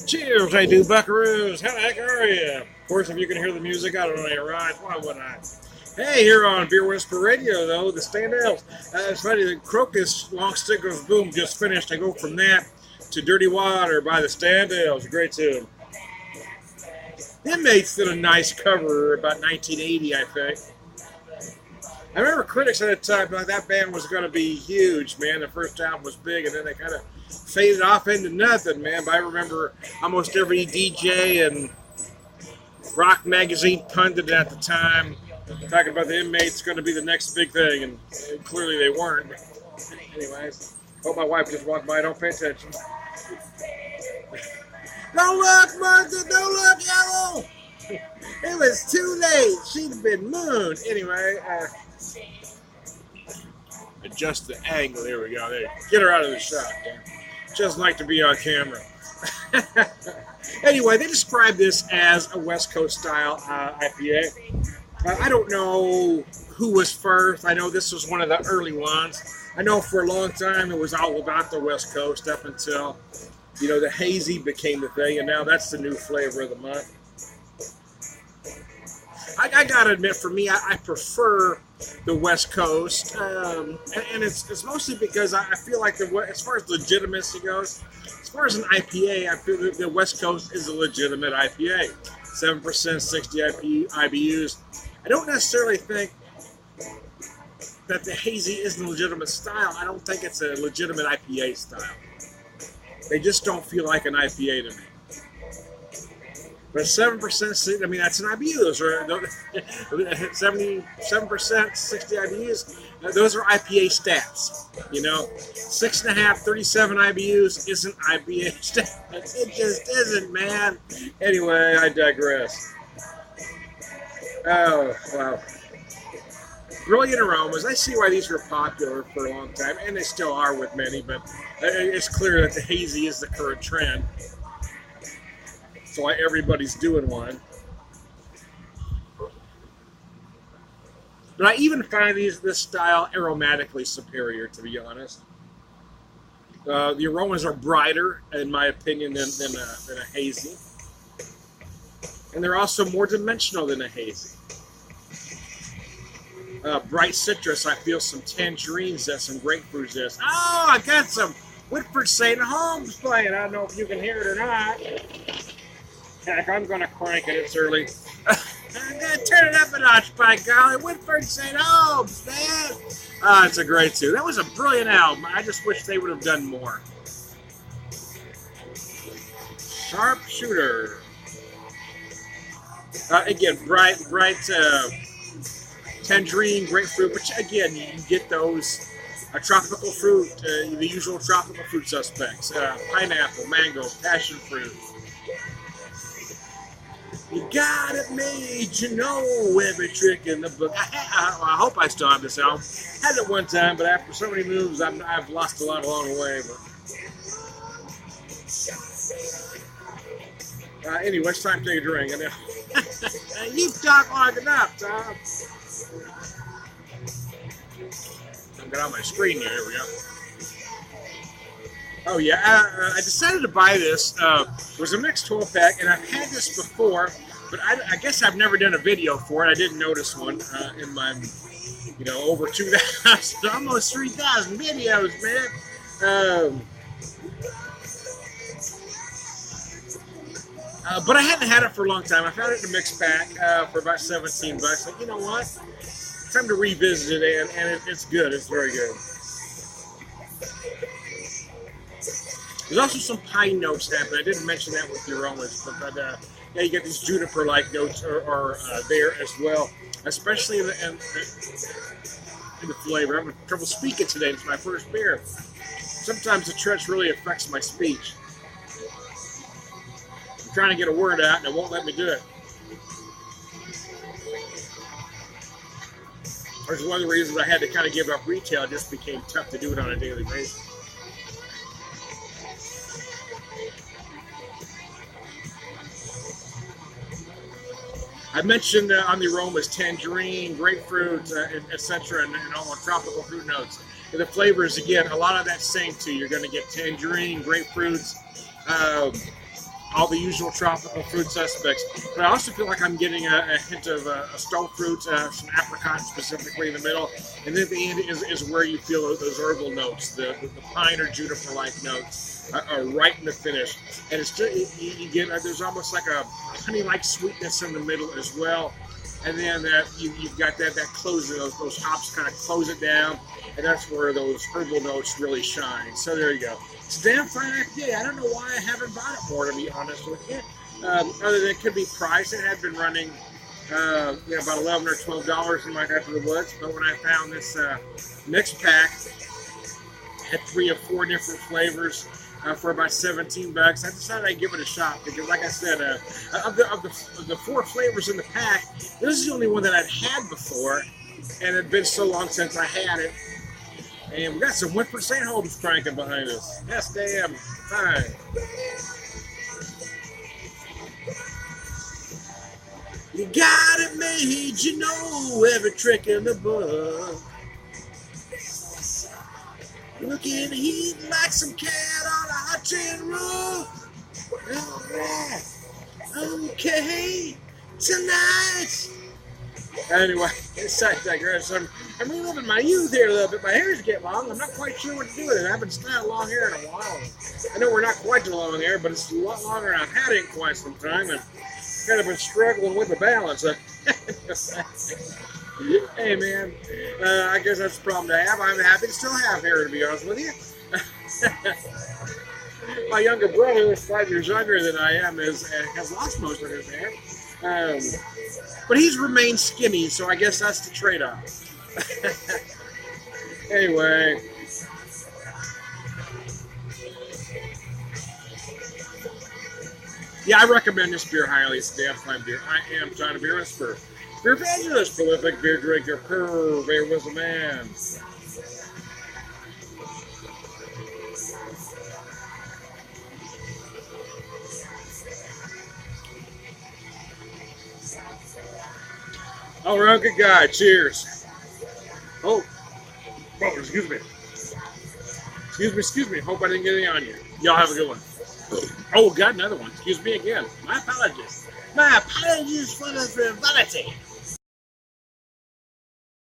Cheers, I do buckaroos. How the heck are you? Of course, if you can hear the music, I don't know your right. Why would I? Hey, here on Beer Whisper Radio, though, the standouts. It's funny, the Crocus Long Stick of Boom just finished. I go from that to Dirty Water by the Standales. Great tune. The Inmates did a nice cover about 1980, I think. I remember critics at the time thought that band was going to be huge, man. The first album was big, and then they kind of faded off into nothing, man. But I remember almost every DJ and rock magazine pundit at the time talking about the Inmates going to be the next big thing, and clearly they weren't. Anyways, hope my wife just walked by. Don't pay attention. Don't look, Martha. Don't look, Yellow. It was too late. She'd have been mooned. Anyway, adjust the angle. There we go. There. Get her out of the shot, Dan. Just like to be on camera. Anyway, they describe this as a West Coast style IPA. I don't know who was first. I know this was one of the early ones. I know for a long time it was all about the West Coast up until, the hazy became the thing, and now that's the new flavor of the month. I gotta admit, for me, I prefer the West Coast, and it's mostly because I feel like as far as legitimacy goes, as far as an IPA, I feel that the West Coast is a legitimate IPA. 7%, 60 IBUs. I don't necessarily think that the hazy isn't a legitimate style. I don't think it's a legitimate IPA style. They just don't feel like an IPA to me. But 7%, I mean, that's an IBU. Those are 77%, 60 IBUs. Those are IPA stats. 6.5, 37 IBUs isn't IPA stats. It just isn't, man. Anyway, I digress. Oh, wow. Brilliant aromas. I see why these were popular for a long time, and they still are with many, but it's clear that the hazy is the current trend. That's why everybody's doing one. But I even find this style aromatically superior, to be honest. The aromas are brighter, in my opinion, than a hazy. And they're also more dimensional than a hazy. Bright citrus, I feel some tangerine zest, some grapefruit zest. Oh, I got some Whitford St. Holmes playing. I don't know if you can hear it or not. Heck, I'm going to crank it. It's early. I'm going to turn it up a notch, by golly. Whitford St. Holmes, man. It's a great tune. That was a brilliant album. I just wish they would have done more. Sharpshooter. Again, bright tangerine, grapefruit, but again, you get those tropical fruit, the usual tropical fruit suspects, pineapple, mango, passion fruit. You got it made, every trick in the book. I hope I still have this album. Had it one time, but after so many moves, I've lost a lot along the way. But anyway, it's time to take a drink. You've talked long enough, Tom. I'll get on my screen here. Here we go. Oh, yeah. I decided to buy this. It was a mixed 12-pack, and I've had this before, but I guess I've never done a video for it. I didn't notice one in my, over 2,000, almost 3,000 videos, man. But I hadn't had it for a long time. I found it in a mixed pack for about $17. Like, you know what? It's time to revisit it, and it's good. It's very good. There's also some pine notes happening. I didn't mention that with the aromas, but yeah, you get these juniper-like notes are there as well, especially in the flavor. I'm having trouble speaking today. It's my first beer. Sometimes the trench really affects my speech. I'm trying to get a word out, and it won't let me do it. There's one of the reasons I had to kind of give up retail. It just became tough to do it on a daily basis. I mentioned on the aromas tangerine, grapefruit, etc., and all the tropical fruit notes. And the flavors, again, a lot of that same too. You're going to get tangerine, grapefruits, all the usual tropical fruit suspects. But I also feel like I'm getting a hint of stone fruit, some apricot specifically in the middle, and then at the end is where you feel those herbal notes, the pine or juniper-like notes are right in the finish. And it's just, you get there's almost like a honey-like sweetness in the middle as well. And then you've got that closing, those hops kind of close it down, and that's where those herbal notes really shine. So there you go. It's a damn fine IPA. I don't know why I haven't bought it more, to be honest with you. Other than it could be price. It had been running about $11 or $12 in my neck of the woods. But when I found this mixed pack, had 3 or 4 different flavors for about $17, I decided I'd give it a shot because, like I said, of the 4 flavors in the pack, this is the only one that I'd had before, and it had been so long since I had it. And we got some Winford St. Holmes cranking behind us. That's damn fine. You got it made, you know every trick in the book. Looking heat like some cat on a hot tin roof. Alright, okay, tonight. Anyway, aside digress. I'm reliving my youth here a little bit. My hair's getting long. I'm not quite sure what to do with it. I haven't styled long hair in a while. I know we're not quite to long hair, but it's a lot longer than I've had it in quite some time, and kind of been struggling with the balance. Hey man, I guess that's the problem to have. I'm happy to still have hair, to be honest with you. My younger brother, who's 5 years younger than I am, has lost most of his hair. But he's remained skinny, so I guess that's the trade-off. Anyway. Yeah, I recommend this beer highly. It's a damn fine beer. I am John the Beer Whisperer. Beer evangelist, prolific beer drinker, beer was a man. All right, good guy. Cheers. Oh, excuse me. Excuse me. Hope I didn't get any on you. Y'all have a good one. Oh, got another one. Excuse me again. My apologies. My apologies for the frivolity.